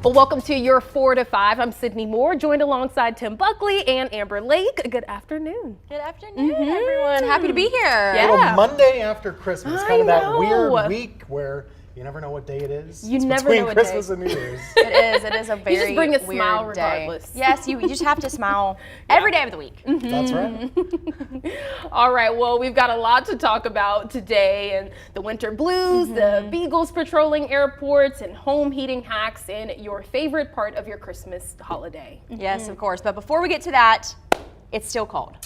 Well, welcome to your 4 to 5. I'm Sydney Moore, joined alongside Tim Buckley and Amber Lake. Good afternoon. Good afternoon, everyone. Happy to be here. Yeah. Well, Monday after Christmas, kind of that know. weird week where you never know what day it is. You it's never between know what Christmas day. and New Year's. It is a very You just bring a weird smile day. regardless. Yes, you just have to smile every day of the week. That's right. All right, well, we've got a lot to talk about today, and the winter blues, the Beagles patrolling airports, and home heating hacks, and your favorite part of your Christmas holiday. Yes, of course. But before we get to that, it's still cold.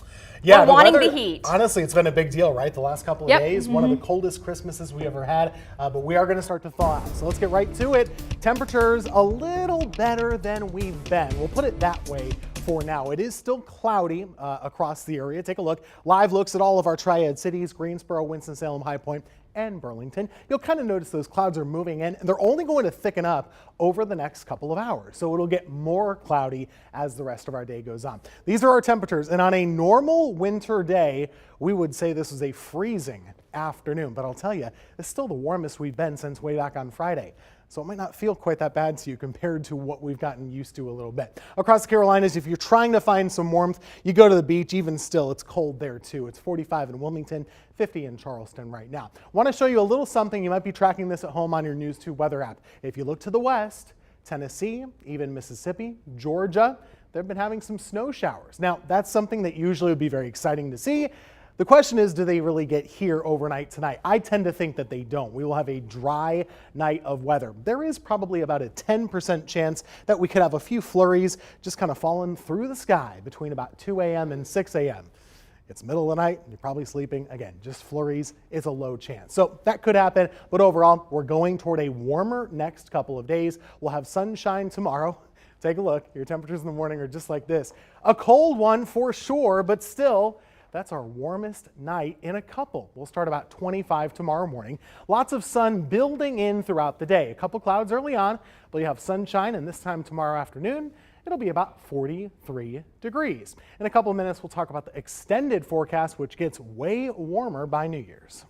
Yeah, We're wanting weather, the heat. Honestly, it's been a big deal, right? The last couple of days, one of the coldest Christmases we ever had, but we are going to start to thaw out. So let's get right to it. Temperatures a little better than we've been. We'll put it that way for now. It is still cloudy across the area. Take a look. Live looks at all of our Triad cities, Greensboro, Winston-Salem, High Point, and Burlington. You'll kind of notice those clouds are moving in, and they're only going to thicken up over the next couple of hours. So it'll get more cloudy as the rest of our day goes on. These are our temperatures, and on a normal winter day, we would say this is a freezing afternoon. But I'll tell you, it's still the warmest we've been since way back on Friday. So it might not feel quite that bad to you compared to what we've gotten used to a little bit. Across the Carolinas, if you're trying to find some warmth, you go to the beach. Even still, it's cold there too. It's 45 in Wilmington, 50 in Charleston right now. Want to show you a little something. You might be tracking this at home on your News 2 weather app. If you look to the west, Tennessee, even Mississippi, Georgia, they've been having some snow showers. Now, that's something that usually would be very exciting to see. The question is, do they really get here overnight tonight? I tend to think that they don't. We will have a dry night of weather. There is probably about a 10% chance that we could have a few flurries just kind of falling through the sky between about 2 a.m. and 6 a.m. It's middle of the night, you're probably sleeping. Again, just flurries is a low chance. So that could happen, but overall, we're going toward a warmer next couple of days. We'll have sunshine tomorrow. Take a look. Your temperatures in the morning are just like this. A cold one for sure, but still, that's our warmest night in a couple. We'll start about 25 tomorrow morning. Lots of sun building in throughout the day. A couple clouds early on, but you have sunshine, and this time tomorrow afternoon, it'll be about 43 degrees. In a couple of minutes, we'll talk about the extended forecast, which gets way warmer by New Year's.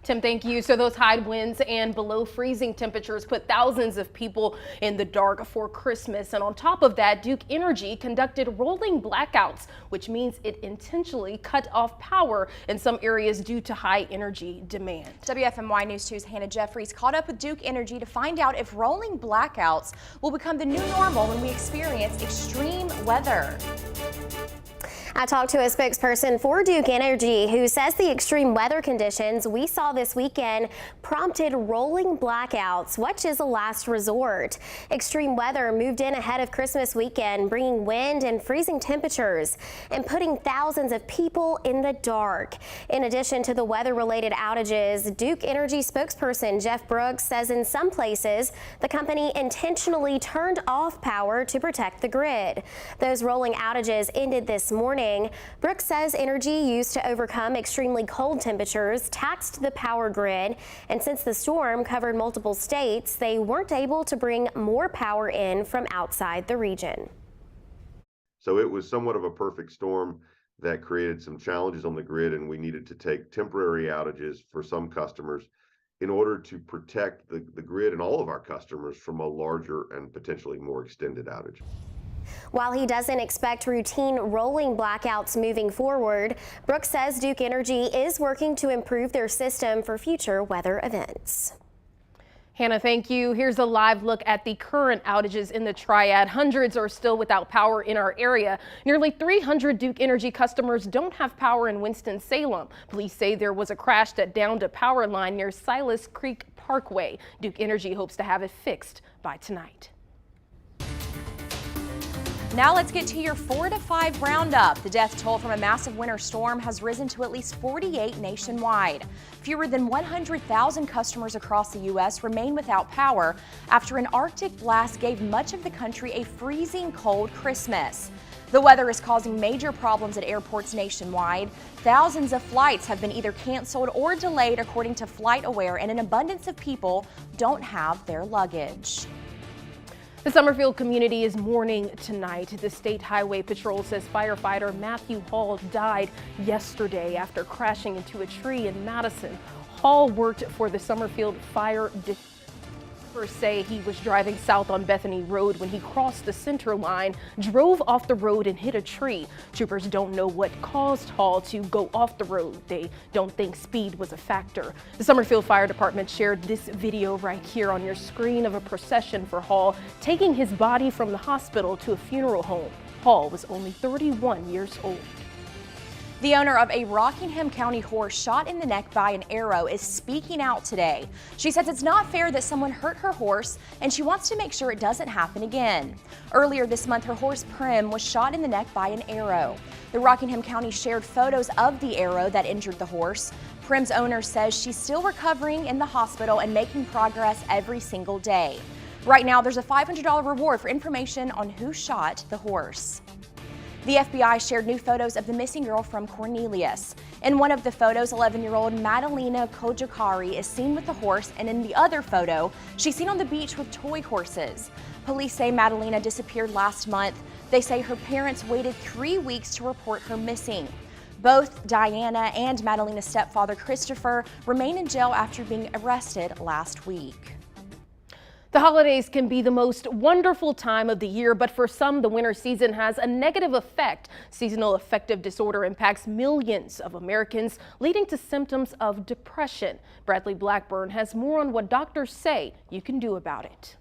Tim, thank you. So those high winds and below freezing temperatures put thousands of people in the dark for Christmas. And on top of that, Duke Energy conducted rolling blackouts, which means it intentionally cut off power in some areas due to high energy demand. WFMY News 2's Hannah Jeffries caught up with Duke Energy to find out if rolling blackouts will become the new normal when we experience extreme weather. I talked to a spokesperson for Duke Energy who says the extreme weather conditions we saw this weekend prompted rolling blackouts, which is a last resort. Extreme weather moved in ahead of Christmas weekend, bringing wind and freezing temperatures and putting thousands of people in the dark. In addition to the weather-related outages, Duke Energy spokesperson Jeff Brooks says in some places the company intentionally turned off power to protect the grid. Those rolling outages ended this morning. Brooks says energy used to overcome extremely cold temperatures taxed the power grid, and since the storm covered multiple states, they weren't able to bring more power in from outside the region. So it was somewhat of a perfect storm that created some challenges on the grid, and we needed to take temporary outages for some customers in order to protect the grid and all of our customers from a larger and potentially more extended outage. While he doesn't expect routine rolling blackouts moving forward, Brooks says Duke Energy is working to improve their system for future weather events. Hannah, thank you. Here's a live look at the current outages in the Triad. Hundreds are still without power in our area. Nearly 300 Duke Energy customers don't have power in Winston-Salem. Police say there was a crash that downed a power line near Silas Creek Parkway. Duke Energy hopes to have it fixed by tonight. Now let's get to your 4 to 5 roundup. The death toll from a massive winter storm has risen to at least 48 nationwide. Fewer than 100,000 customers across the U.S. remain without power after an Arctic blast gave much of the country a freezing cold Christmas. The weather is causing major problems at airports nationwide. Thousands of flights have been either canceled or delayed according to FlightAware, and an abundance of people don't have their luggage. The Summerfield community is mourning tonight. The State Highway Patrol says firefighter Matthew Hall died yesterday after crashing into a tree in Madison. Hall worked for the Summerfield Fire Troopers say he was driving south on Bethany Road when he crossed the center line, drove off the road and hit a tree. Troopers don't know what caused Hall to go off the road. They don't think speed was a factor. The Summerfield Fire Department shared this video right here on your screen of a procession for Hall taking his body from the hospital to a funeral home. Hall was only 31 years old. The owner of a Rockingham County horse shot in the neck by an arrow is speaking out today. She says it's not fair that someone hurt her horse, and she wants to make sure it doesn't happen again. Earlier this month, her horse Prim was shot in the neck by an arrow. The Rockingham County shared photos of the arrow that injured the horse. Prim's owner says she's still recovering in the hospital and making progress every single day. Right now, there's a $500 reward for information on who shot the horse. The FBI shared new photos of the missing girl from Cornelius. In one of the photos, 11-year-old Madalena Kojakari is seen with the horse, and in the other photo, she's seen on the beach with toy horses. Police say Madalena disappeared last month. They say her parents waited 3 weeks to report her missing. Both Diana and Madalena's stepfather, Christopher, remain in jail after being arrested last week. The holidays can be the most wonderful time of the year, but for some, the winter season has a negative effect. Seasonal affective disorder impacts millions of Americans, leading to symptoms of depression. Bradley Blackburn has more on what doctors say you can do about it.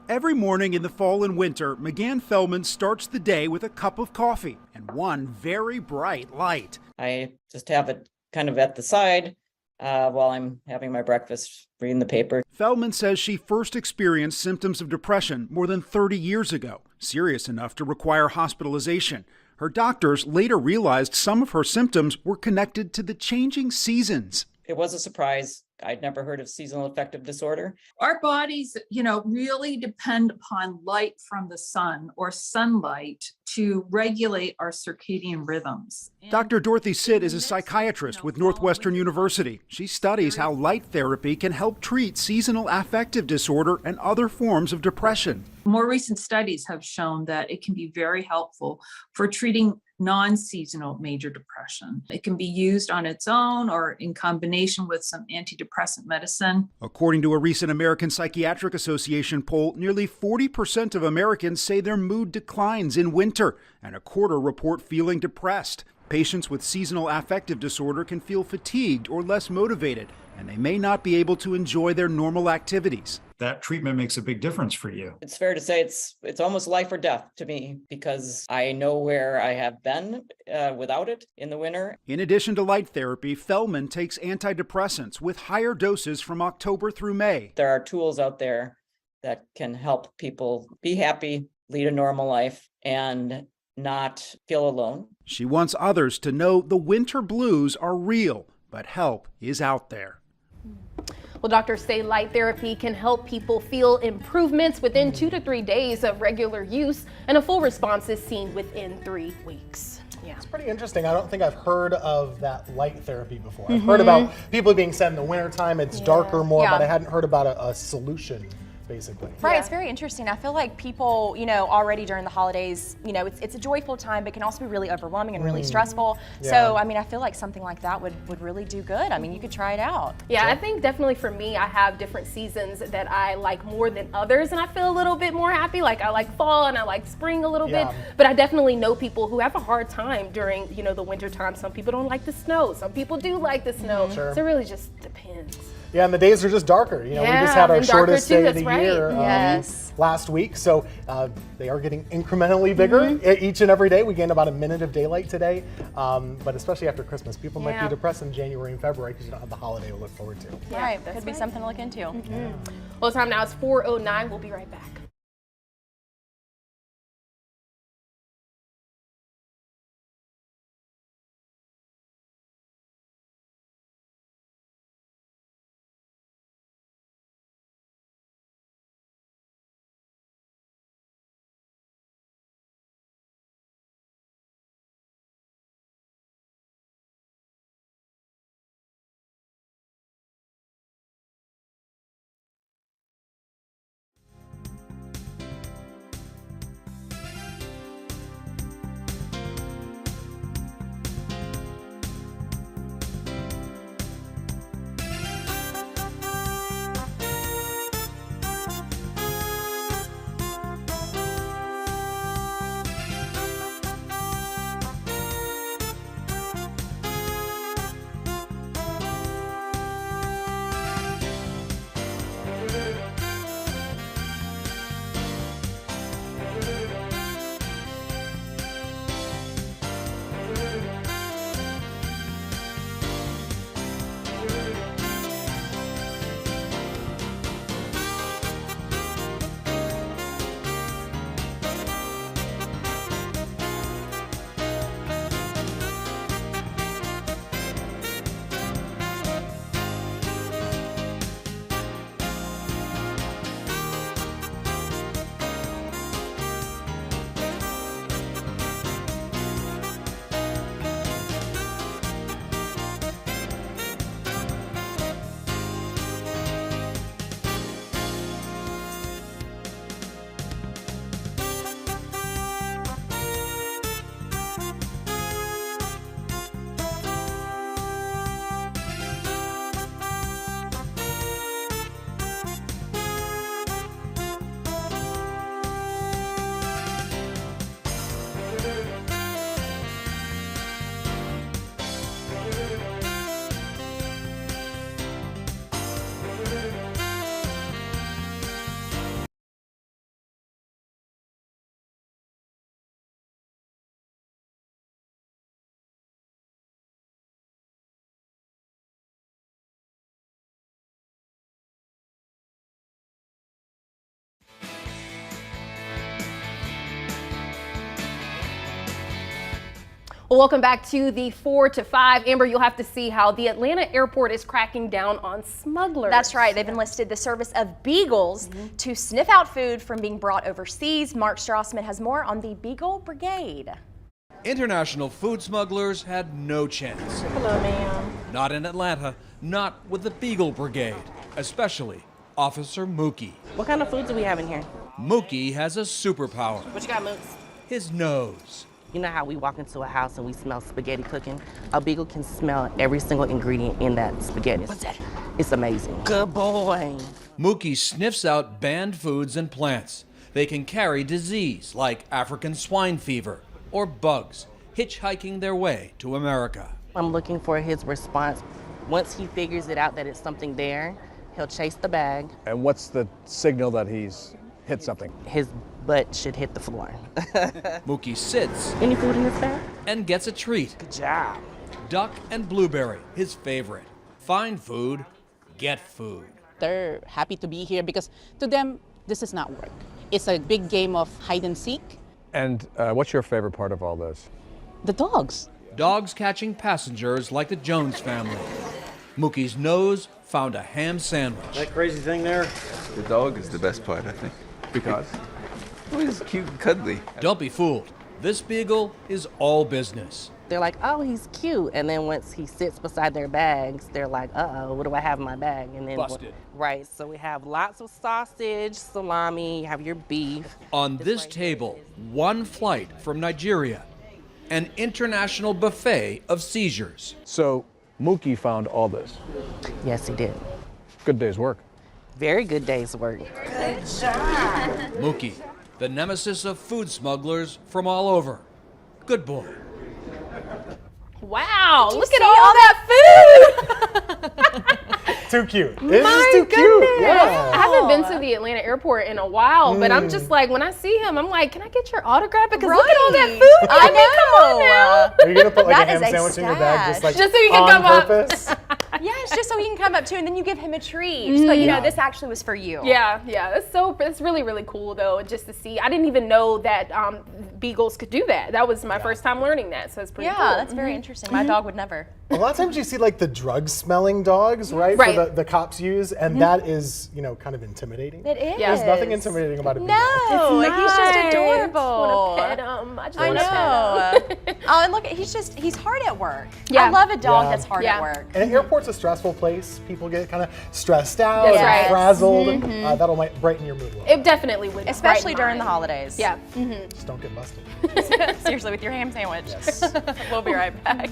Every morning in the fall and winter, McGann Feldman starts the day with a cup of coffee and one very bright light. I just have it kind of at the side while I'm having my breakfast, reading the paper. Feldman says she first experienced symptoms of depression more than 30 years ago, serious enough to require hospitalization. Her doctors later realized some of her symptoms were connected to the changing seasons. It was a surprise. I'd never heard of seasonal affective disorder. Our bodies, really depend upon light from the sun or sunlight to regulate our circadian rhythms. Dr. Dorothy Sitt is a psychiatrist with Northwestern University. She studies how light therapy can help treat seasonal affective disorder and other forms of depression. More recent studies have shown that it can be very helpful for treating non-seasonal major depression. It can be used on its own or in combination with some antidepressant medicine. According to a recent American Psychiatric Association poll, nearly 40% of Americans say their mood declines in winter, and a quarter report feeling depressed. Patients with seasonal affective disorder can feel fatigued or less motivated, and they may not be able to enjoy their normal activities. That treatment makes a big difference for you. It's fair to say it's almost life or death to me because I know where I have been without it in the winter. In addition to light therapy, Feldman takes antidepressants with higher doses from October through May. There are tools out there that can help people be happy, lead a normal life, and not feel alone. She wants others to know the winter blues are real, but help is out there. Well, doctors say light therapy can help people feel improvements within 2 to 3 days of regular use, and a full response is seen within 3 weeks. Yeah. It's pretty interesting. I don't think I've heard of that light therapy before. I've heard about people being said in the wintertime it's darker more, but I hadn't heard about a solution. Basically. Right, it's very interesting. I feel like people, already during the holidays, it's a joyful time, but can also be really overwhelming and really stressful. So, I feel like something like that would really do good. You could try it out. Yeah, I think definitely for me, I have different seasons that I like more than others, and I feel a little bit more happy. Like I like fall and I like spring a little bit, but I definitely know people who have a hard time during, the winter time. Some people don't like the snow. Some people do like the snow. So it really just depends. Yeah, and the days are just darker. We just had our shortest day of the year last week, so they are getting incrementally bigger each and every day. We gained about a minute of daylight today, but especially after Christmas, people might be depressed in January and February because you don't have the holiday to look forward to. Right, could be something to look into. Well, the time now is 4:09. We'll be right back. Well, welcome back to the 4 to 5. Amber, you'll have to see how the Atlanta airport is cracking down on smugglers. That's right. They've enlisted the service of Beagles to sniff out food from being brought overseas. Mark Strassman has more on the Beagle Brigade. International food smugglers had no chance. Hello, ma'am. Not in Atlanta, not with the Beagle Brigade, especially Officer Mookie. What kind of food do we have in here? Mookie has a superpower. What you got, Mooks? His nose. You know how we walk into a house and we smell spaghetti cooking? A Beagle can smell every single ingredient in that spaghetti. What's that? It's amazing. Good boy. Mookie sniffs out banned foods and plants. They can carry disease like African swine fever or bugs, hitchhiking their way to America. I'm looking for his response. Once he figures it out that it's something there, he'll chase the bag. And what's the signal that he's hit something? His butt should hit the floor. Mookie sits Any food in this bag? and gets a treat. Good job. Duck and blueberry, his favorite. Find food, get food. They're happy to be here because to them, this is not work. It's a big game of hide and seek. And what's your favorite part of all this? The dogs. Dogs catching passengers like the Jones family. Mookie's nose found a ham sandwich. That crazy thing there? The dog is the best part, I think. Because? Well, he's cute and cuddly. Don't be fooled. This Beagle is all business. They're like, oh, he's cute. And then once he sits beside their bags, they're like, uh-oh, what do I have in my bag? And then Busted. Right, so we have lots of sausage, salami, you have your beef. On this table, one flight from Nigeria, an international buffet of seizures. So Mookie found all this. Yes, he did. Good day's work. Very good day's work. Good job. Mookie, the nemesis of food smugglers from all over. Good boy. Wow, look at all that food. Too cute. My It's just too goodness. cute. Yeah. I haven't been to the Atlanta airport in a while, but I'm just like, when I see him, I'm like, can I get your autograph? Because look at all that food. I mean, come on now. Are you gonna put like That a ham is a sandwich in your bag just like Just so you can on come up. purpose? Yes, just so he can come up too, and then you give him a treat. So, you know, this actually was for you. Yeah, that's really, really cool though, just to see. I didn't even know that Beagles could do that. That was my first time learning that, so it's pretty cool. Yeah, that's very interesting. My dog would never. A lot of times you see like the drug-smelling dogs, right? Right. For the cops use, and that is, you know, kind of intimidating. It is. There's nothing intimidating about a beagle. No, It's he's just nice. adorable. I just want to pet him. I just I want to know. pet him. Oh, and look, he's hard at work. Yeah. I love a dog Yeah. that's hard Yeah. at work. And an airport's a stressful place. People get kind of stressed out, That's and right. frazzled. That'll might brighten your mood a little. It definitely would. Especially brighten during the mine. holidays. Yeah. Just don't get busted. Seriously, with your ham sandwich. Yes. We'll be right back.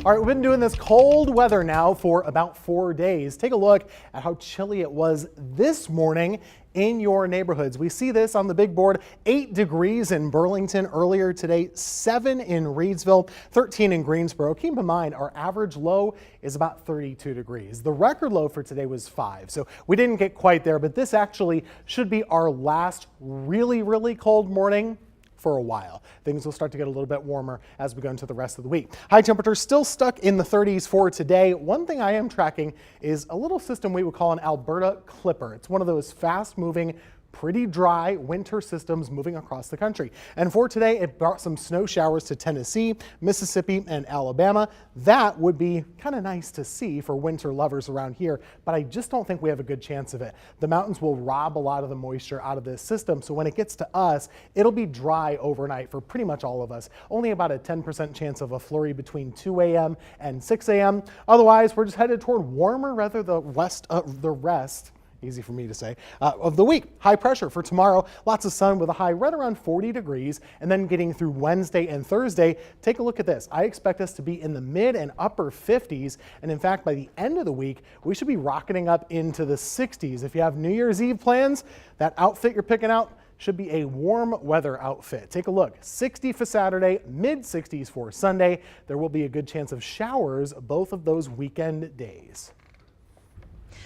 All right, we've been doing this cold weather now for about 4 days. Take a look at how chilly it was this morning in your neighborhoods. We see this on the big board. 8 degrees in Burlington earlier today, 7 in Reedsville, 13 in Greensboro. Keep in mind, our average low is about 32 degrees. The record low for today was 5, so we didn't get quite there, but this actually should be our last really cold morning for a while. Things will start to get a little bit warmer as we go into the rest of the week. High temperatures still stuck in the 30s for today. One thing I am tracking is a little system we would call an Alberta Clipper. It's one of those fast moving, pretty dry winter systems moving across the country. And for today, it brought some snow showers to Tennessee, Mississippi, and Alabama. That would be kind of nice to see for winter lovers around here, but I just don't think we have a good chance of it. The mountains will rob a lot of the moisture out of this system, so when it gets to us, it'll be dry overnight for pretty much all of us. Only about a 10% chance of a flurry between 2 a.m. and 6 a.m. Otherwise, we're just headed toward warmer weather the rest easy for me to say, of the week. High pressure for tomorrow, lots of sun with a high right around 40 degrees, and then getting through Wednesday and Thursday. Take a look at this. I expect us to be in the mid and upper 50s, and in fact, by the end of the week, we should be rocketing up into the 60s. If you have New Year's Eve plans, that outfit you're picking out should be a warm weather outfit. Take a look. 60 for Saturday, mid 60s for Sunday. There will be a good chance of showers both of those weekend days.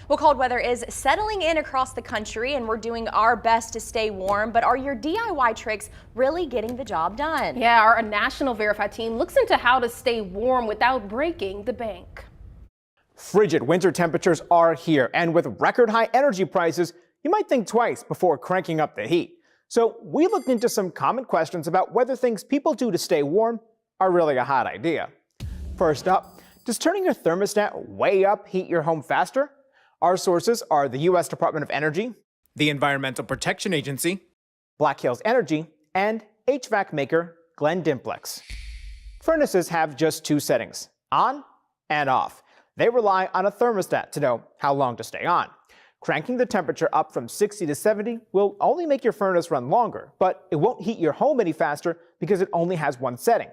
Well, cold weather is settling in across the country and we're doing our best to stay warm, but are your DIY tricks really getting the job done? Yeah, our National Verify team looks into how to stay warm without breaking the bank. Frigid winter temperatures are here, and with record high energy prices, you might think twice before cranking up the heat. So we looked into some common questions about whether things people do to stay warm are really a hot idea. First up, does turning your thermostat way up heat your home faster? Our sources are the U.S. Department of Energy, the Environmental Protection Agency, Black Hills Energy, and HVAC maker Glen Dimplex. Furnaces have just 2 settings, on and off. They rely on a thermostat to know how long to stay on. Cranking the temperature up from 60 to 70 will only make your furnace run longer, but it won't heat your home any faster because it only has 1 setting,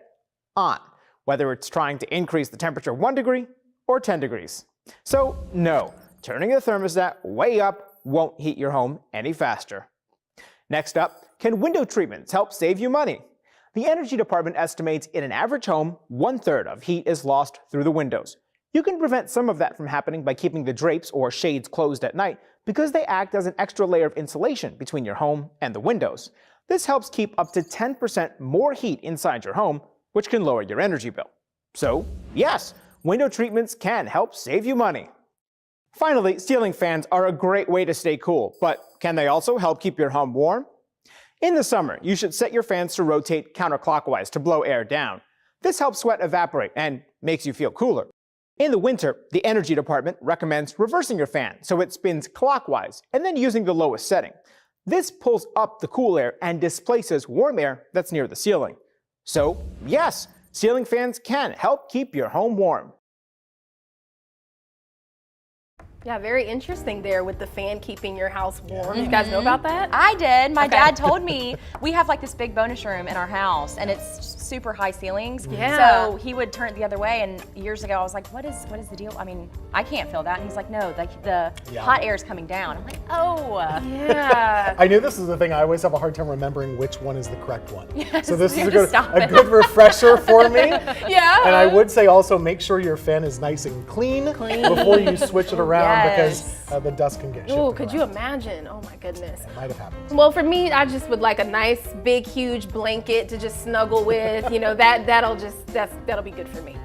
on, whether it's trying to increase the temperature 1 degree or 10 degrees. So no. Turning the thermostat way up won't heat your home any faster. Next up, can window treatments help save you money? The Energy Department estimates in an average home, 1/3 of heat is lost through the windows. You can prevent some of that from happening by keeping the drapes or shades closed at night because they act as an extra layer of insulation between your home and the windows. This helps keep up to 10% more heat inside your home, which can lower your energy bill. So, yes, window treatments can help save you money. Finally, ceiling fans are a great way to stay cool, but can they also help keep your home warm? In the summer, you should set your fans to rotate counterclockwise to blow air down. This helps sweat evaporate and makes you feel cooler. In the winter, the Energy Department recommends reversing your fan so it spins clockwise and then using the lowest setting. This pulls up the cool air and displaces warm air that's near the ceiling. So, yes, ceiling fans can help keep your home warm. Yeah, very interesting there with the fan keeping your house warm. You guys know about that? I did. My dad told me. We have like this big bonus room in our house and it's super high ceilings. Yeah. So he would turn it the other way, and years ago I was like, what is the deal? I mean, I can't feel that. And he's like, no, the hot air is coming down. I'm like, oh. Yeah. I knew this is the thing. I always have a hard time remembering which one is the correct one. Yes, so this is a good good refresher for me. Yeah. And I would say also make sure your fan is nice and clean before you switch it around because the dust can get shifted Oh, could around. you imagine? Oh my goodness. It might have happened. Well, for me, I just would like a nice, big, huge blanket to just snuggle with. You know, that'll be good for me.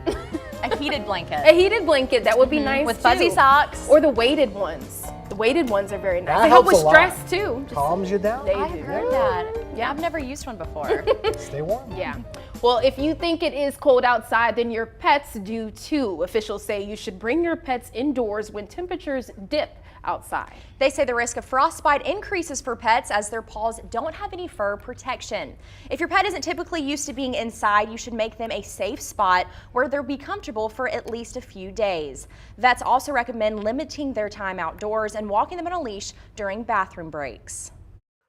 A heated blanket. A heated blanket, that would be nice with too. fuzzy socks. Or the weighted ones. The weighted ones are very nice. That They help with helps a lot. stress too. Calms you down. They I've do. heard that. Yeah, I've never used one before. Stay warm. Yeah. Well, if you think it is cold outside, then your pets do too. Officials say you should bring your pets indoors when temperatures dip outside. They say the risk of frostbite increases for pets as their paws don't have any fur protection. If your pet isn't typically used to being inside, you should make them a safe spot where they'll be comfortable for at least a few days. Vets also recommend limiting their time outdoors and walking them on a leash during bathroom breaks.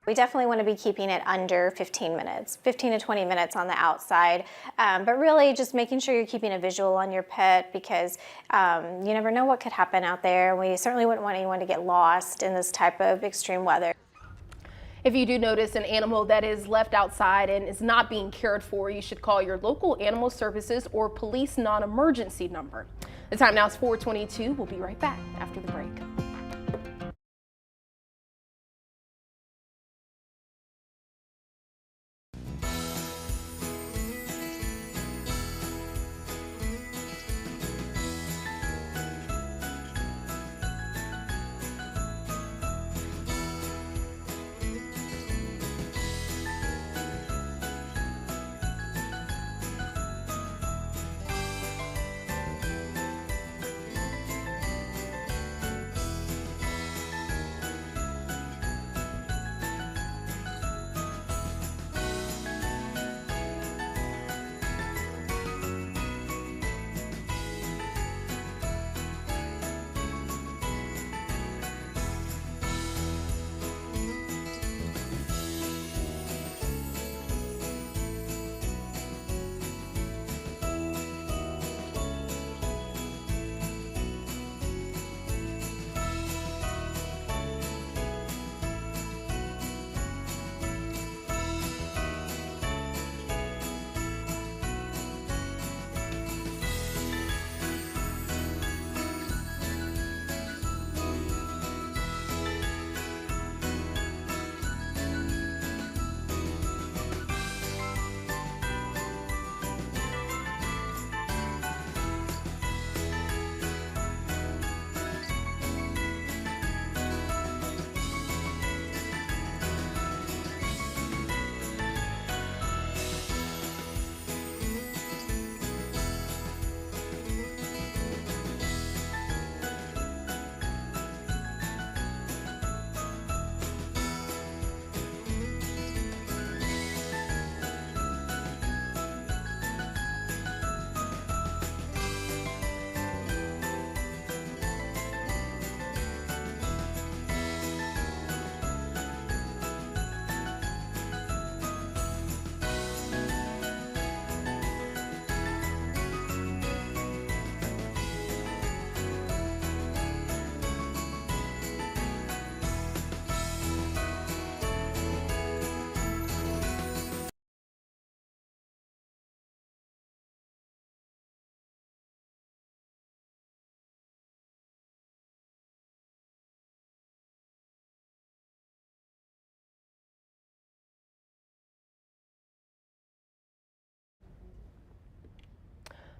We definitely want to be keeping it under 15 minutes, 15 to 20 minutes on the outside, but really just making sure you're keeping a visual on your pet because you never know what could happen out there. We certainly wouldn't want anyone to get lost in this type of extreme weather. If you do notice an animal that is left outside and is not being cared for, you should call your local animal services or police non-emergency number. The time now is 4:22. We'll be right back after the break.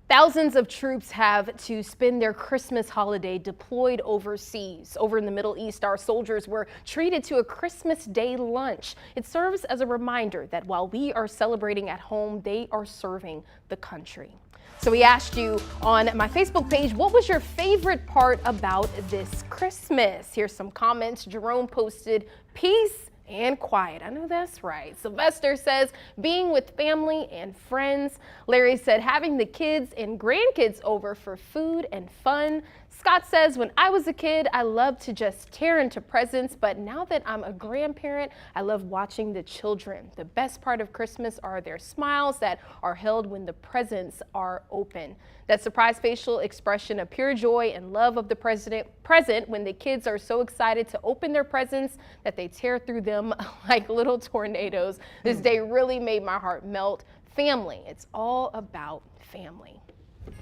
Thousands of troops have to spend their Christmas holiday deployed overseas. Over in the Middle East, our soldiers were treated to a Christmas Day lunch. It serves as a reminder that while we are celebrating at home, they are serving the country. So we asked you on my Facebook page, what was your favorite part about this Christmas? Here's some comments. Jerome posted, peace and quiet. I know that's right. Sylvester says being with family and friends. Larry said having the kids and grandkids over for food and fun. Scott says when I was a kid, I loved to just tear into presents, but now that I'm a grandparent, I love watching the children. The best part of Christmas are their smiles that are held when the presents are open. That surprise facial expression of pure joy and love of the present when the kids are so excited to open their presents that they tear through them like little tornadoes. This day really made my heart melt. Family, it's all about family.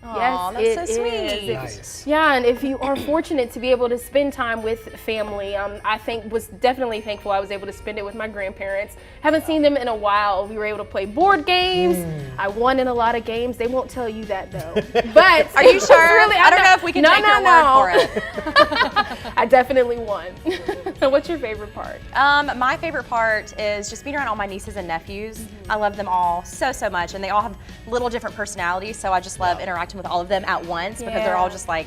Aw, Yes, that's so it sweet. is. Nice. Yeah, and if you are fortunate to be able to spend time with family, I think was definitely thankful I was able to spend it with my grandparents. Haven't seen them in a while. We were able to play board games. I won in a lot of games. They won't tell you that though. But Are you sure? Really, I don't know if we can take your word for it. I definitely won. What's your favorite part? My favorite part is just being around all my nieces and nephews. I love them all so much, and they all have little different personalities, so I just love interacting with all of them at once because they're all just like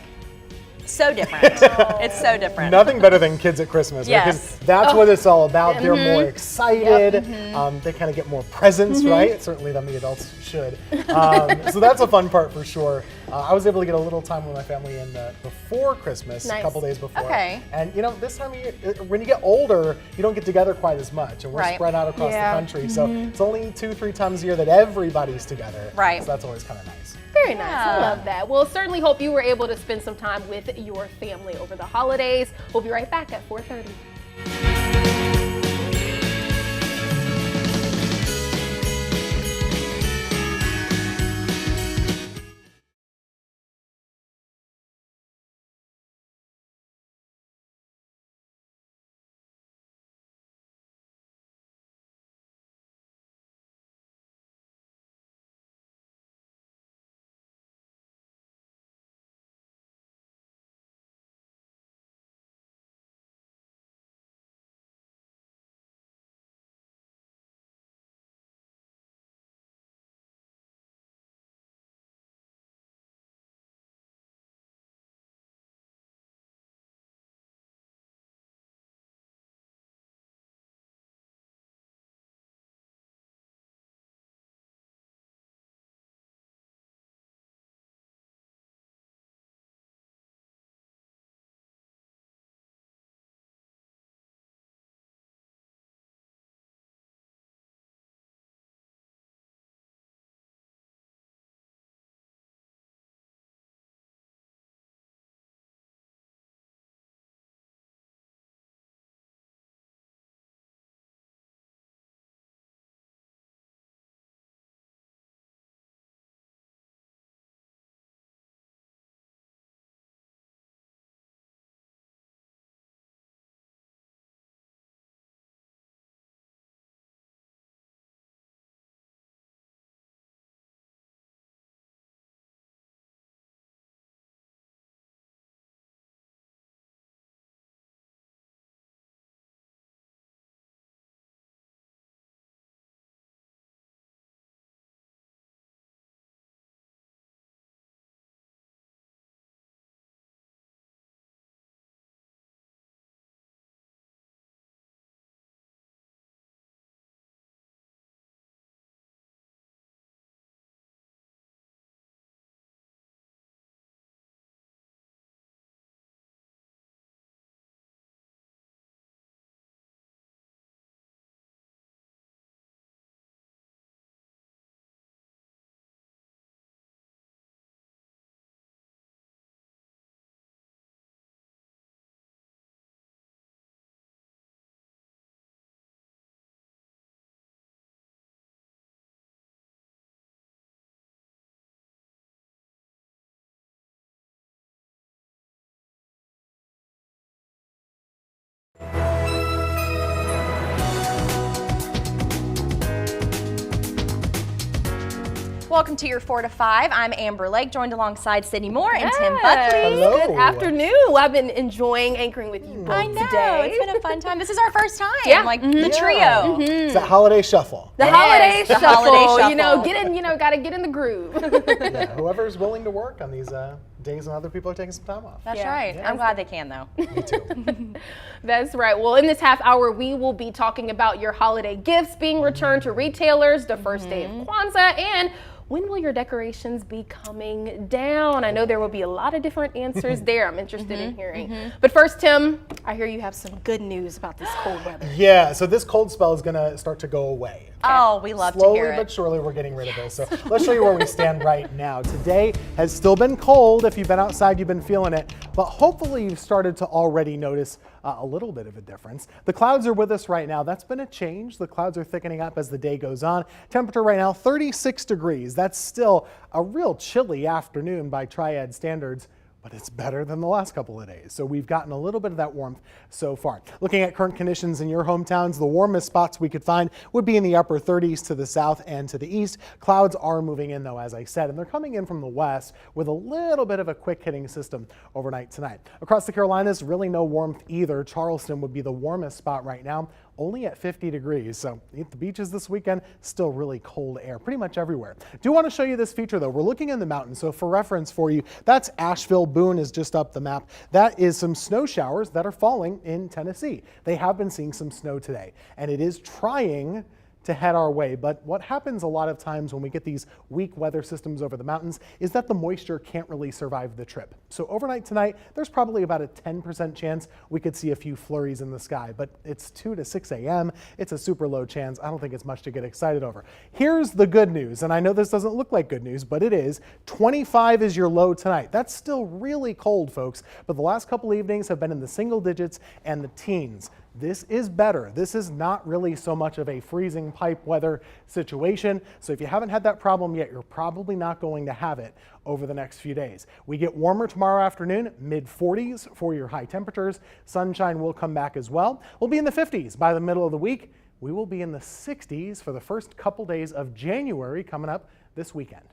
so different. It's so different. Nothing better than kids at Christmas. Yes. Because that's what it's all about. They're more excited. They kind of get more presents, right? Certainly than the adults should. So that's a fun part for sure. I was able to get a little time with my family in before Christmas, a couple days before. Okay. And you know, this time of year, when you get older, you don't get together quite as much, and we're spread out across the country. So it's only 2-3 times a year that everybody's together. Right. So that's always kind of nice. Very nice. I love that. Well, certainly hope you were able to spend some time with your family over the holidays. We'll be right back at 4:30. Welcome to your 4 to 5. I'm Amber Lake, joined alongside Sydney Moore and Tim Buckley. Hello. Good afternoon. I've been enjoying anchoring with you both I know, today. it's been a fun time. This is our first time, the Yeah. trio. It's that holiday shuffle. The Yes, holiday the shuffle. holiday shuffle. You know, gotta get in the groove. Yeah, whoever's willing to work on these days when other people are taking some time off. That's right. I'm glad they can, though. Me too. That's right. Well, in this half hour, we will be talking about your holiday gifts being returned to retailers, the first day of Kwanzaa, and when will your decorations be coming down? I know there will be a lot of different answers there. I'm interested in hearing. But first, Tim, I hear you have some good news about this cold weather. Yeah, so this cold spell is going to start to go away. Oh, we love to hear Slowly it. but surely we're getting rid of this. So let's show you where we stand right now. Today has still been cold. If you've been outside, you've been feeling it. But hopefully you've started to already notice a little bit of a difference. The clouds are with us right now. That's been a change. The clouds are thickening up as the day goes on. Temperature right now, 36 degrees. That's still a real chilly afternoon by Triad standards, but it's better than the last couple of days. So we've gotten a little bit of that warmth so far. Looking at current conditions in your hometowns, the warmest spots we could find would be in the upper 30s to the south and to the east. Clouds are moving in though, as I said, and they're coming in from the west with a little bit of a quick hitting system overnight tonight. Across the Carolinas, really no warmth either. Charleston would be the warmest spot right now, only at 50 degrees. So at the beaches this weekend, still really cold air pretty much everywhere. Do want to show you this feature though. We're looking in the mountains. So for reference for you, that's Asheville. Boone is just up the map. That is some snow showers that are falling in Tennessee. They have been seeing some snow today, and it is trying to head our way. But what happens a lot of times when we get these weak weather systems over the mountains is that the moisture can't really survive the trip. So overnight tonight, there's probably about a 10% chance we could see a few flurries in the sky, but it's 2 to 6 a.m. It's a super low chance. I don't think it's much to get excited over. Here's the good news, and I know this doesn't look like good news, but it is. 25 is your low tonight. That's still really cold, folks, but the last couple evenings have been in the single digits and the teens. This is better. This is not really so much of a freezing pipe weather situation. So if you haven't had that problem yet, you're probably not going to have it over the next few days. We get warmer tomorrow afternoon, mid 40s for your high temperatures. Sunshine will come back as well. We'll be in the 50s by the middle of the week. We will be in the 60s for the first couple days of January coming up this weekend.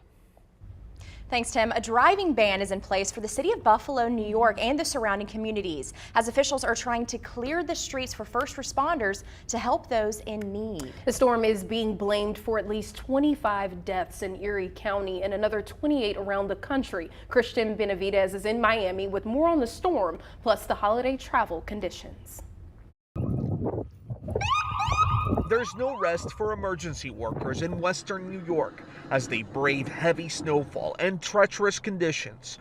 Thanks, Tim. A driving ban is in place for the city of Buffalo, New York, and the surrounding communities, as officials are trying to clear the streets for first responders to help those in need. The storm is being blamed for at least 25 deaths in Erie County and another 28 around the country. Christian Benavidez is in Miami with more on the storm, plus the holiday travel conditions. There's no rest for emergency workers in western New York as they brave heavy snowfall and treacherous conditions.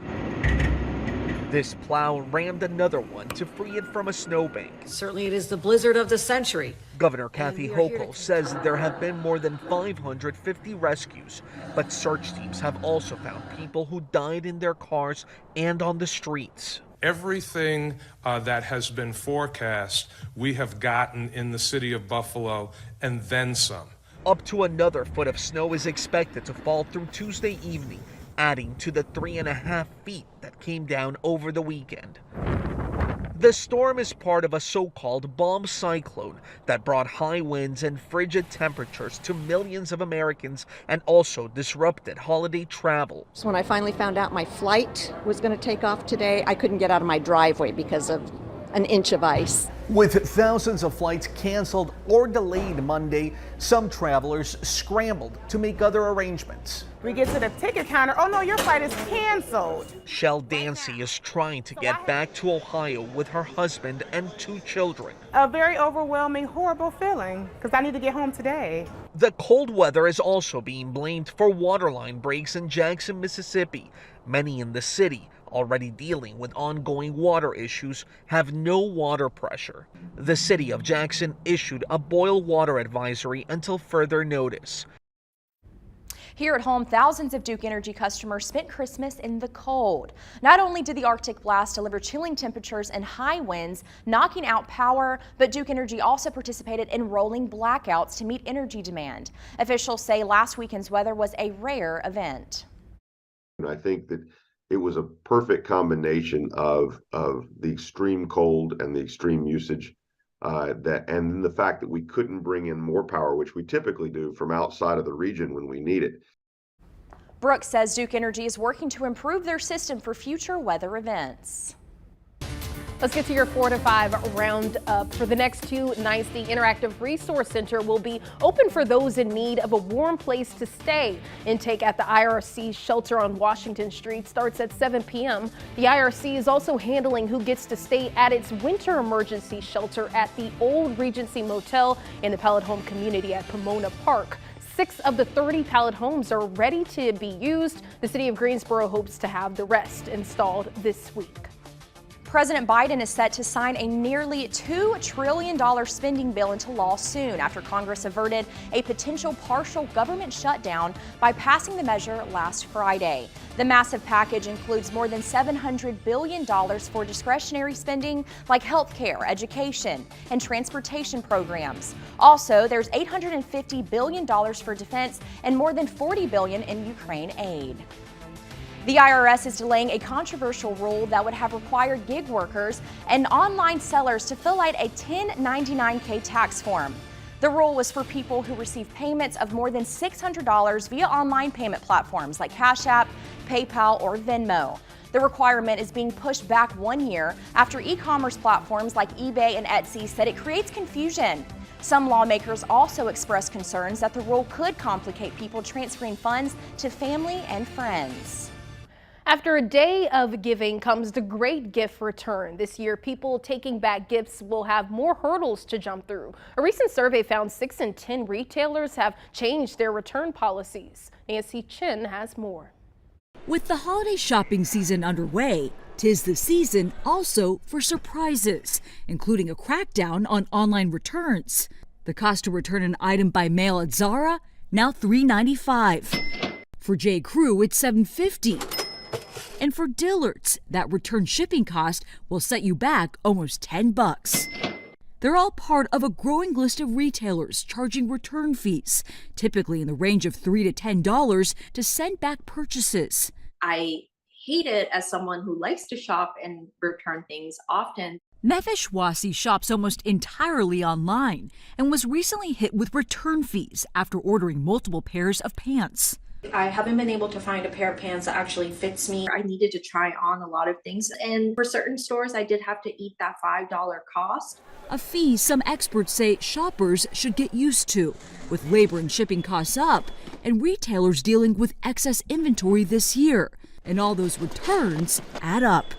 This plow rammed another one to free it from a snowbank. Certainly it is the blizzard of the century. Governor Kathy Hochul says there have been more than 550 rescues, but search teams have also found people who died in their cars and on the streets. Everything that has been forecast, we have gotten in the city of Buffalo and then some. Up to another foot of snow is expected to fall through Tuesday evening, adding to the 3.5 feet that came down over the weekend. The storm is part of a so-called bomb cyclone that brought high winds and frigid temperatures to millions of Americans and also disrupted holiday travel. So when I finally found out my flight was going to take off today, I couldn't get out of my driveway because of an inch of ice. With thousands of flights canceled or delayed Monday, some travelers scrambled to make other arrangements. We get to the ticket counter, oh no, your flight is canceled. Shell Dancy is trying to get back to Ohio with her husband and 2 children. A very overwhelming, horrible feeling, because I need to get home today. The cold weather is also being blamed for waterline breaks in Jackson, Mississippi. Many in the city, already dealing with ongoing water issues, have no water pressure. The city of Jackson issued a boil water advisory until further notice. Here at home, thousands of Duke Energy customers spent Christmas in the cold. Not only did the Arctic blast deliver chilling temperatures and high winds, knocking out power, but Duke Energy also participated in rolling blackouts to meet energy demand. Officials say last weekend's weather was a rare event. And I think that it was a perfect combination of the extreme cold and the extreme usage, and the fact that we couldn't bring in more power, which we typically do from outside of the region when we need it. Brooks says Duke Energy is working to improve their system for future weather events. Let's get to your 4 to 5 roundup. For the next 2 nights, the Interactive Resource Center will be open for those in need of a warm place to stay. Intake at the IRC shelter on Washington Street starts at 7 p.m. The IRC is also handling who gets to stay at its winter emergency shelter at the Old Regency Motel in the Pallet Home community at Pomona Park. 6 of the 30 pallet homes are ready to be used. The city of Greensboro hopes to have the rest installed this week. President Biden is set to sign a nearly $2 trillion spending bill into law soon after Congress averted a potential partial government shutdown by passing the measure last Friday. The massive package includes more than $700 billion for discretionary spending like health care, education, and transportation programs. Also, there's $850 billion for defense and more than $40 billion in Ukraine aid. The IRS is delaying a controversial rule that would have required gig workers and online sellers to fill out a 1099-K tax form. The rule was for people who receive payments of more than $600 via online payment platforms like Cash App, PayPal, or Venmo. The requirement is being pushed back 1 year after e-commerce platforms like eBay and Etsy said it creates confusion. Some lawmakers also expressed concerns that the rule could complicate people transferring funds to family and friends. After a day of giving comes the great gift return. This year, people taking back gifts will have more hurdles to jump through. A recent survey found 6 in 10 retailers have changed their return policies. Nancy Chin has more. With the holiday shopping season underway, 'tis the season also for surprises, including a crackdown on online returns. The cost to return an item by mail at Zara, now $3.95. For J. Crew, it's $7.50. And for Dillard's, that return shipping cost will set you back almost $10. They're all part of a growing list of retailers charging return fees, typically in the range of $3 to $10 to send back purchases. I hate it as someone who likes to shop and return things often. Mefesh Wasi shops almost entirely online and was recently hit with return fees after ordering multiple pairs of pants. I haven't been able to find a pair of pants that actually fits me. I needed to try on a lot of things. And for certain stores, I did have to eat that $5 cost. A fee some experts say shoppers should get used to, with labor and shipping costs up and retailers dealing with excess inventory this year. And all those returns add up.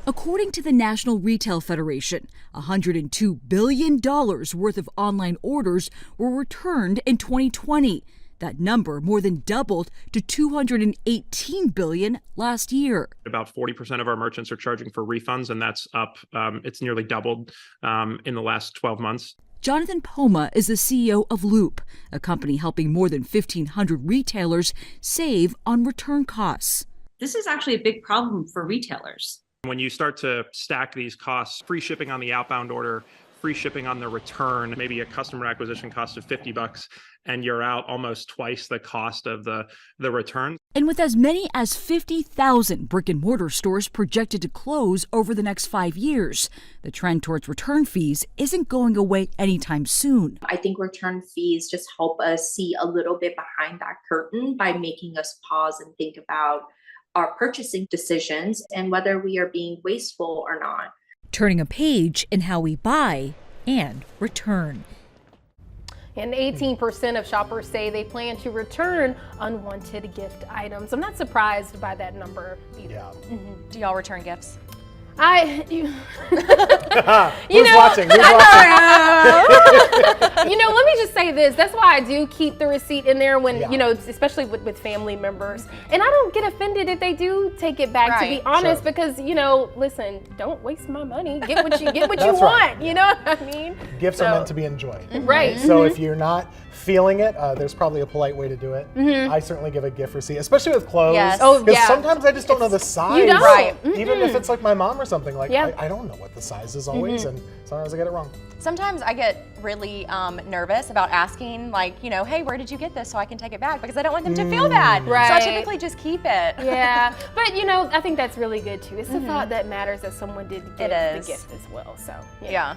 According to the National Retail Federation, $102 billion worth of online orders were returned in 2020. That number more than doubled to $218 billion last year. About 40% of our merchants are charging for refunds, and that's up. It's nearly doubled in the last 12 months. Jonathan Poma is the CEO of Loop, a company helping more than 1,500 retailers save on return costs. This is actually a big problem for retailers. When you start to stack these costs, free shipping on the outbound order, free shipping on the return, maybe a customer acquisition cost of $50, and you're out almost twice the cost of the return. And with as many as 50,000 brick and mortar stores projected to close over the next 5 years, the trend towards return fees isn't going away anytime soon. I think return fees just help us see a little bit behind that curtain by making us pause and think about our purchasing decisions and whether we are being wasteful or not. Turning a page in how we buy and return. And 18% of shoppers say they plan to return unwanted gift items. I'm not surprised by that number either. Yeah. Do y'all return gifts? Who's watching? Let me just say this. That's why I do keep the receipt in there when, especially with family members. And I don't get offended if they do take it back, to be honest, because, listen, don't waste my money. Get what you want. Right. You know what I mean? Gifts are meant to be enjoyed. Right. So if you're not feeling it, there's probably a polite way to do it. I certainly give a gift receipt, especially with clothes. Yes. Oh, because sometimes I just don't know the size. You don't. Right. Even if it's like my mom or something, like I don't know what the size is always, and sometimes I get it wrong. Sometimes I get really nervous about asking, hey, where did you get this so I can take it back? Because I don't want them to feel bad. Right. So I typically just keep it. Yeah, but I think that's really good too. It's the thought that matters that someone did give the gift as well. So yeah.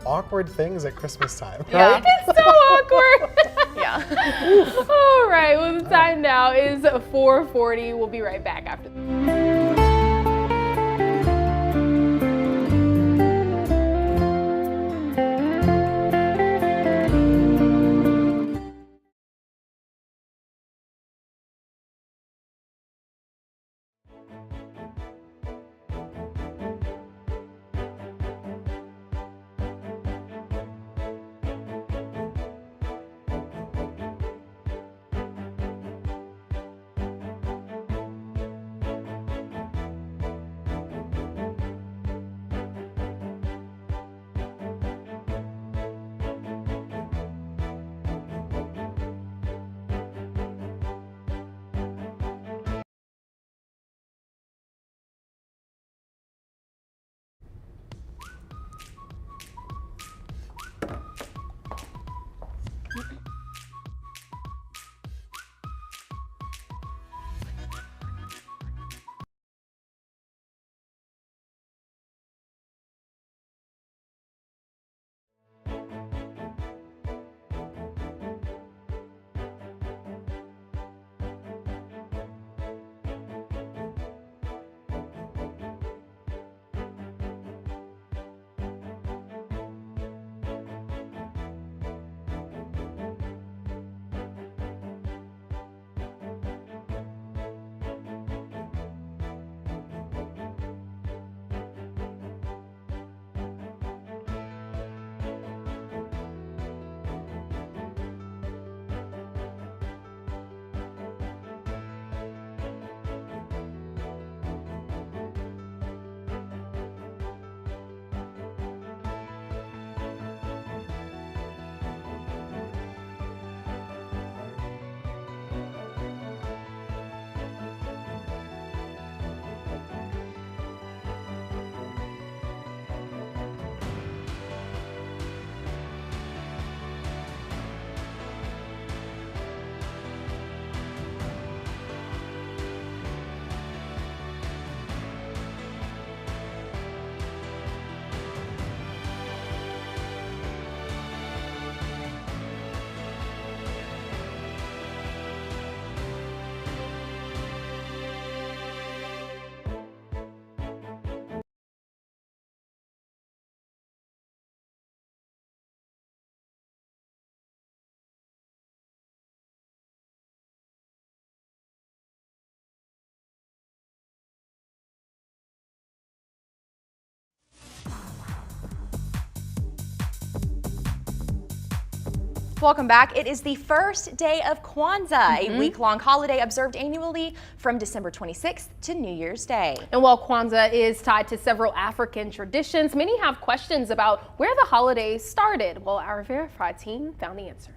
Awkward things at Christmas time. Yeah. Right? It's so awkward. Yeah. All right, well, the time now is 4:40. We'll be right back after this. welcome back. It is the first day of Kwanzaa, a week-long holiday observed annually from December 26th to New Year's Day. And while Kwanzaa is tied to several African traditions, many have questions about where the holiday started. Well, our Verified team found the answer.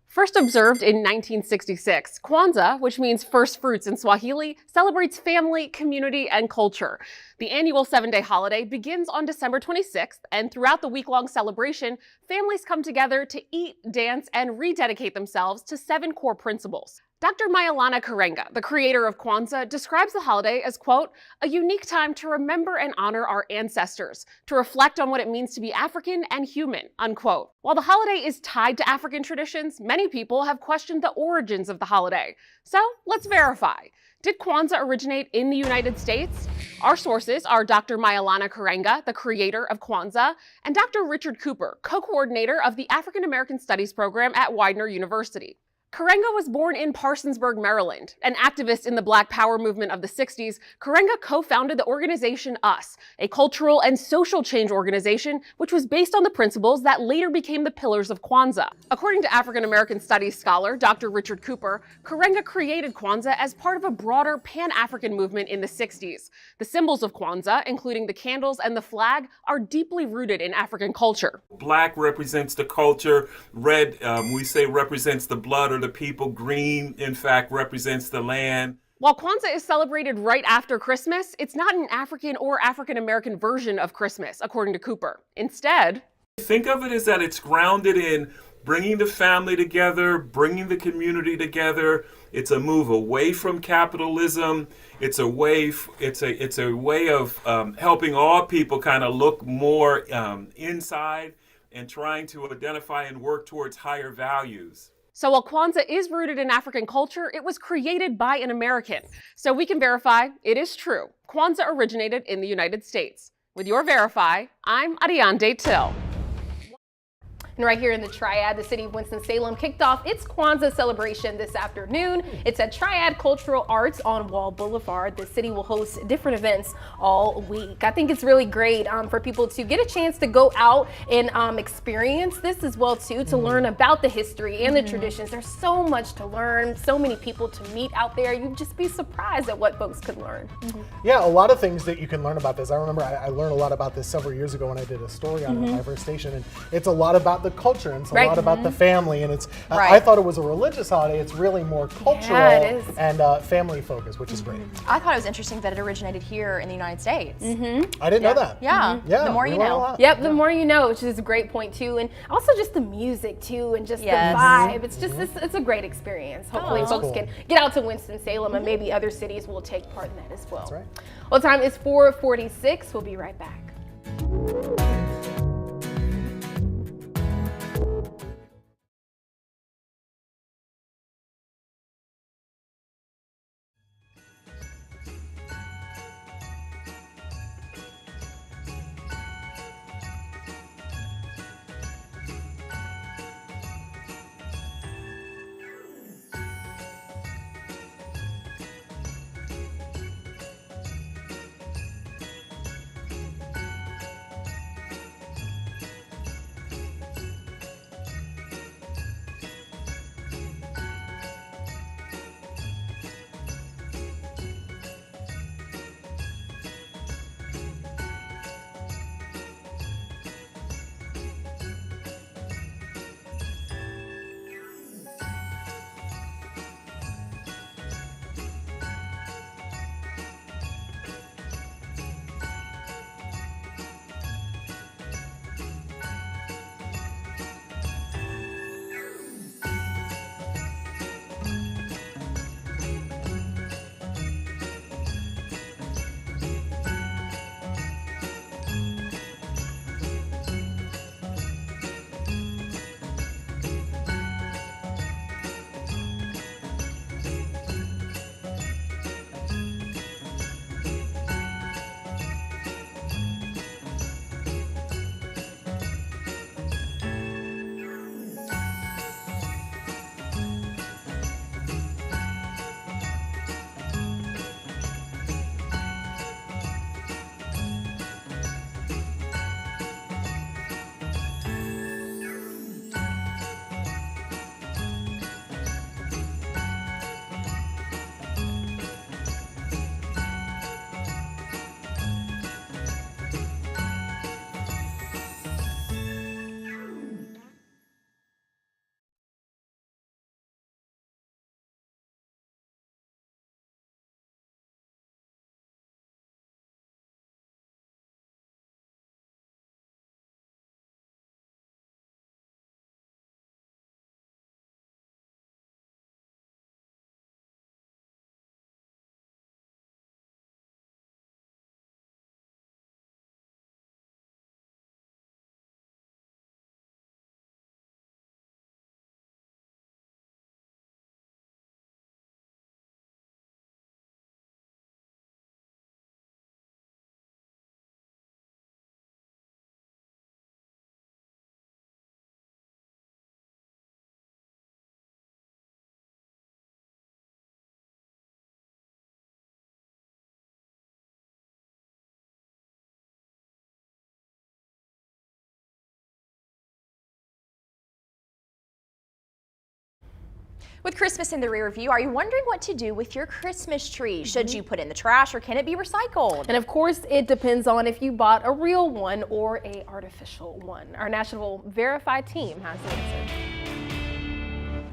First observed in 1966, Kwanzaa, which means first fruits in Swahili, celebrates family, community, and culture. The annual 7-day holiday begins on December 26th, and throughout the week-long celebration, families come together to eat, dance, and rededicate themselves to 7 core principles. Dr. Mayalana Karenga, the creator of Kwanzaa, describes the holiday as, quote, a unique time to remember and honor our ancestors, to reflect on what it means to be African and human, unquote. While the holiday is tied to African traditions, many people have questioned the origins of the holiday. So let's verify. Did Kwanzaa originate in the United States? Our sources are Dr. Mayalana Karenga, the creator of Kwanzaa, and Dr. Richard Cooper, co-coordinator of the African American Studies program at Widener University. Karenga was born in Parsonsburg, Maryland. An activist in the Black Power movement of the 60s, Karenga co-founded the organization US, a cultural and social change organization which was based on the principles that later became the pillars of Kwanzaa. According to African American studies scholar Dr. Richard Cooper, Karenga created Kwanzaa as part of a broader Pan-African movement in the 60s. The symbols of Kwanzaa, including the candles and the flag, are deeply rooted in African culture. Black represents the culture, red we say represents the blood or the people, green in fact represents the land. While Kwanzaa is celebrated right after Christmas, it's not an African or African American version of Christmas, according to Cooper. Instead, think of it as that it's grounded in bringing the family together, bringing the community together. It's a move away from capitalism. It's a way of helping all people kind of look more inside and trying to identify and work towards higher values. So while Kwanzaa is rooted in African culture, it was created by an American. So we can verify it is true. Kwanzaa originated in the United States. With your Verify, I'm Ariane Till. And right here in the Triad, the city of Winston-Salem kicked off its Kwanzaa celebration this afternoon. It's at Triad Cultural Arts on Wall Boulevard. The city will host different events all week. I think it's really great for people to get a chance to go out and experience this as well too, to learn about the history and the traditions. There's so much to learn, so many people to meet out there. You'd just be surprised at what folks could learn. Yeah, a lot of things that you can learn about this. I remember I learned a lot about this several years ago when I did a story on my first station, and it's a lot about the culture and it's a lot about the family, and it's I thought it was a religious holiday. It's really more cultural and family focused, which is great. I thought it was interesting that it originated here in the United States. I didn't know that. Yeah, the more you know. Yep, the more you know, which is a great point too, and also just the music too, and just the vibe. It's just it's a great experience. Hopefully folks can get out to Winston-Salem and maybe other cities will take part in that as well. That's right. Well, time is 4:46. We'll be right back. With Christmas in the rear view, are you wondering what to do with your Christmas tree? Should you put it in the trash or can it be recycled? And of course, it depends on if you bought a real one or a artificial one. Our National Verify team has the answer.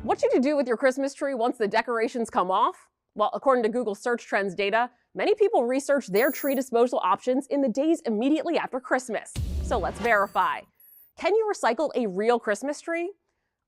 What should you do with your Christmas tree once the decorations come off? Well, according to Google search trends data, many people research their tree disposal options in the days immediately after Christmas. So let's verify. Can you recycle a real Christmas tree?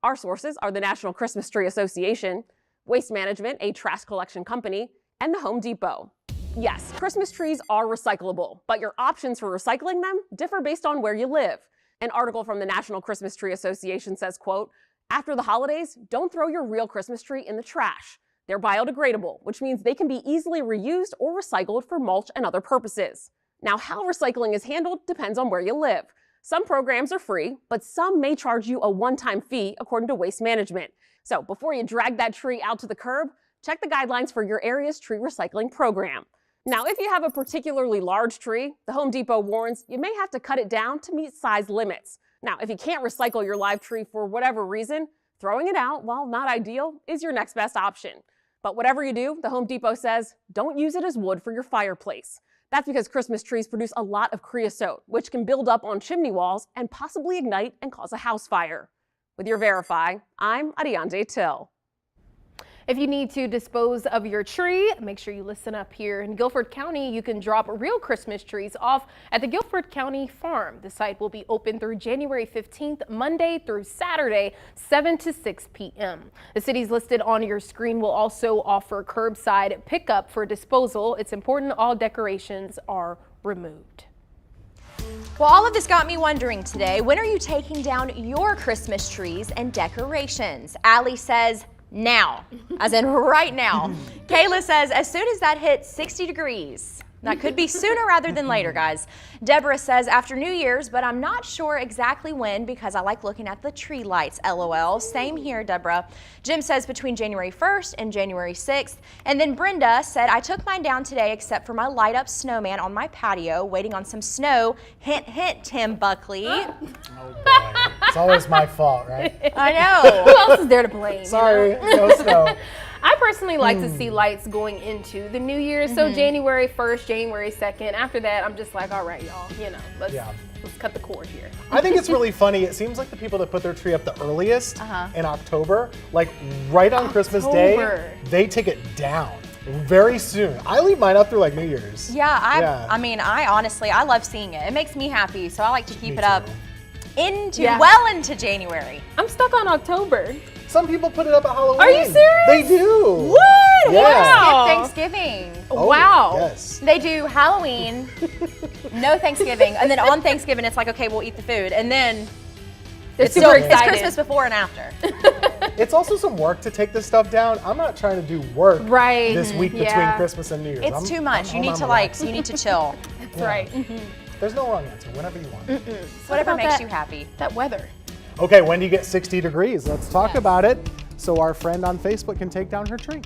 Our sources are the National Christmas Tree Association, Waste Management, a trash collection company, and the Home Depot. Yes, Christmas trees are recyclable, but your options for recycling them differ based on where you live. An article from the National Christmas Tree Association says, quote, "After the holidays, don't throw your real Christmas tree in the trash. They're biodegradable, which means they can be easily reused or recycled for mulch and other purposes." Now, how recycling is handled depends on where you live. Some programs are free, but some may charge you a one-time fee according to Waste Management. So before you drag that tree out to the curb, check the guidelines for your area's tree recycling program. Now, if you have a particularly large tree, the Home Depot warns you may have to cut it down to meet size limits. Now, if you can't recycle your live tree for whatever reason, throwing it out, while not ideal, is your next best option. But whatever you do, the Home Depot says, don't use it as wood for your fireplace. That's because Christmas trees produce a lot of creosote, which can build up on chimney walls and possibly ignite and cause a house fire. With your Verify, I'm Adiante Till. If you need to dispose of your tree, make sure you listen up here. In Guilford County, you can drop real Christmas trees off at the Guilford County Farm. The site will be open through January 15th, Monday through Saturday, 7 to 6 p.m. The cities listed on your screen will also offer curbside pickup for disposal. It's important all decorations are removed. Well, all of this got me wondering today, when are you taking down your Christmas trees and decorations? Allie says, now, as in right now. Kayla says, as soon as that hits 60 degrees. That could be sooner rather than later, guys. Deborah says, after New Year's, but I'm not sure exactly when because I like looking at the tree lights, LOL. Same here, Deborah. Jim says between January 1st and January 6th. And then Brenda said, I took mine down today except for my light up snowman on my patio, waiting on some snow. Hint, hint, Tim Buckley. Oh boy. It's always my fault, right? I know. Who else is there to blame? Sorry, no snow. I personally like to see lights going into the new year. So January 1st, January 2nd. After that, I'm just like, all right, y'all, let's cut the cord here. I think it's really funny. It seems like the people that put their tree up the earliest in October, like right on Christmas Day, they take it down very soon. I leave mine up through like New Year's. I mean, I honestly, I love seeing it. It makes me happy, so I like to keep it up well into January. I'm stuck on October. Some people put it up at Halloween. Are you serious? They do. What? Yeah. Skip Thanksgiving. Oh, wow. Yes. They do Halloween, no Thanksgiving, and then on Thanksgiving it's like, okay, we'll eat the food, and then it's Christmas before and after. It's also some work to take this stuff down. I'm not trying to do work this week between Christmas and New Year's. It's too much. You need to chill. That's right. There's no wrong answer. Whatever you want. Whatever makes you happy. That weather. Okay, when do you get 60 degrees? Let's talk about it so our friend on Facebook can take down her tree.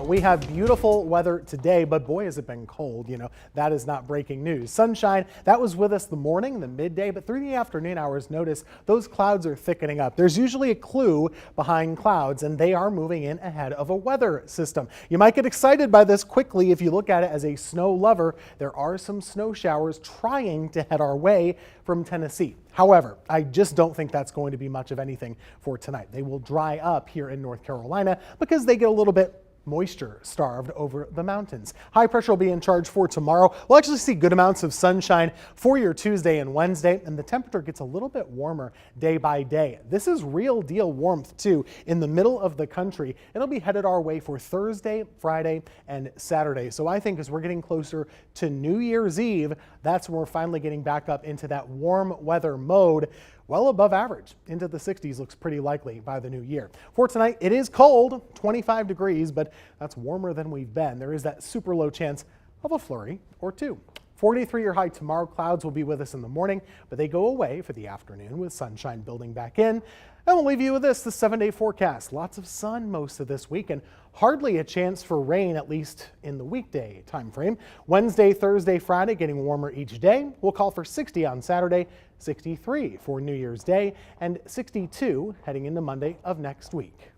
We have beautiful weather today, but boy, has it been cold. That is not breaking news. Sunshine, that was with us the morning, the midday, but through the afternoon hours, notice those clouds are thickening up. There's usually a clue behind clouds, and they are moving in ahead of a weather system. You might get excited by this quickly if you look at it as a snow lover. There are some snow showers trying to head our way from Tennessee. However, I just don't think that's going to be much of anything for tonight. They will dry up here in North Carolina because they get a little bit moisture starved over the mountains. High pressure will be in charge for tomorrow. We'll actually see good amounts of sunshine for your Tuesday and Wednesday, and the temperature gets a little bit warmer day by day. This is real deal warmth too in the middle of the country. It'll be headed our way for Thursday, Friday, and Saturday. So I think as we're getting closer to New Year's Eve, that's when we're finally getting back up into that warm weather mode. Well above average. Into the 60s looks pretty likely by the new year. For tonight, it is cold, 25 degrees, but that's warmer than we've been. There is that super low chance of a flurry or two. 43 your high tomorrow. Clouds will be with us in the morning, but they go away for the afternoon with sunshine building back in. And we'll leave you with this, the 7-day forecast. Lots of sun most of this week and hardly a chance for rain, at least in the weekday time frame. Wednesday, Thursday, Friday getting warmer each day. We'll call for 60 on Saturday, 63 for New Year's Day, and 62 heading into Monday of next week.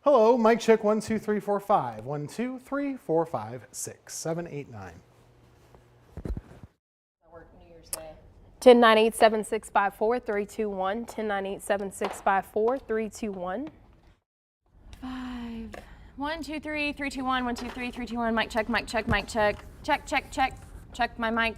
Hello, mic check 1 2 3 4 5. 1 2 3 4 5 6 7 8 9. 1098-7654-321, 1098-7654-321. 5, 1 2 3 3 2 1 1 2 3 3 2 1. Mic check, mic check, mic check. Check, check, check. Check my mic.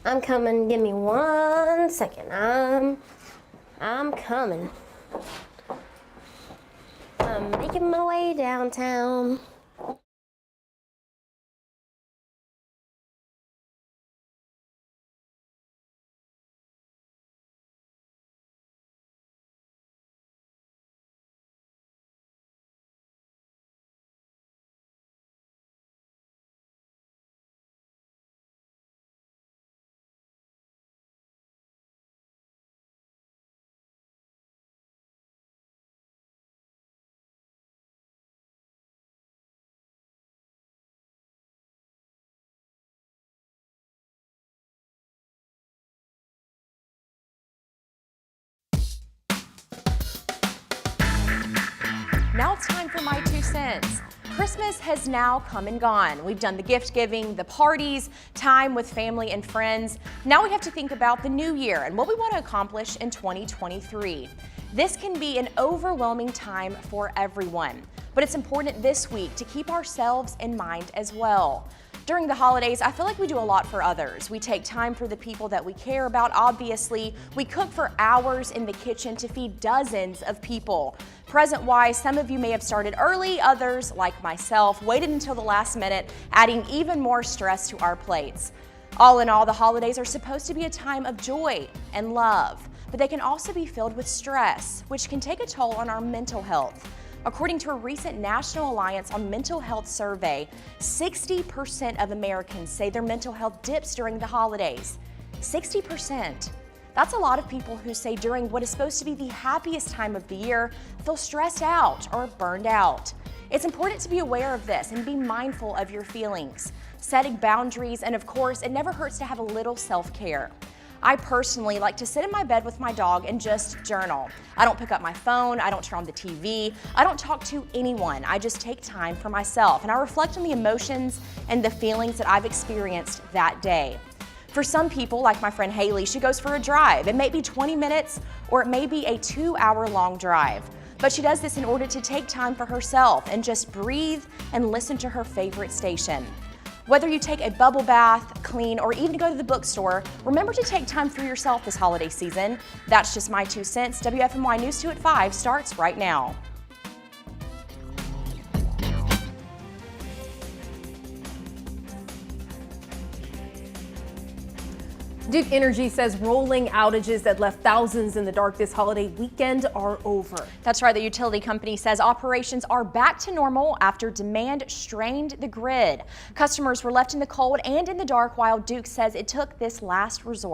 I'm coming. Give me 1 second. I'm coming. I'm making my way downtown. Now it's time for my 2 cents. Christmas has now come and gone. We've done the gift giving, the parties, time with family and friends. Now we have to think about the new year and what we want to accomplish in 2023. This can be an overwhelming time for everyone, but it's important this week to keep ourselves in mind as well. During the holidays, I feel like we do a lot for others. We take time for the people that we care about, obviously. We cook for hours in the kitchen to feed dozens of people. Present-wise, some of you may have started early, others, like myself, waited until the last minute, adding even more stress to our plates. All in all, the holidays are supposed to be a time of joy and love, but they can also be filled with stress, which can take a toll on our mental health. According to a recent National Alliance on Mental Health survey, 60% of Americans say their mental health dips during the holidays. 60%. That's a lot of people who say during what is supposed to be the happiest time of the year, feel stressed out or burned out. It's important to be aware of this and be mindful of your feelings, setting boundaries, and of course, it never hurts to have a little self-care. I personally like to sit in my bed with my dog and just journal. I don't pick up my phone, I don't turn on the TV, I don't talk to anyone. I just take time for myself and I reflect on the emotions and the feelings that I've experienced that day. For some people, like my friend Haley, she goes for a drive. It may be 20 minutes or it may be a 2-hour-long drive. But she does this in order to take time for herself and just breathe and listen to her favorite station. Whether you take a bubble bath, clean, or even go to the bookstore, remember to take time for yourself this holiday season. That's just my 2 cents. WFMY News 2 at 5 starts right now. Duke Energy says rolling outages that left thousands in the dark this holiday weekend are over. That's right. The utility company says operations are back to normal after demand strained the grid. Customers were left in the cold and in the dark while Duke says it took this last resort.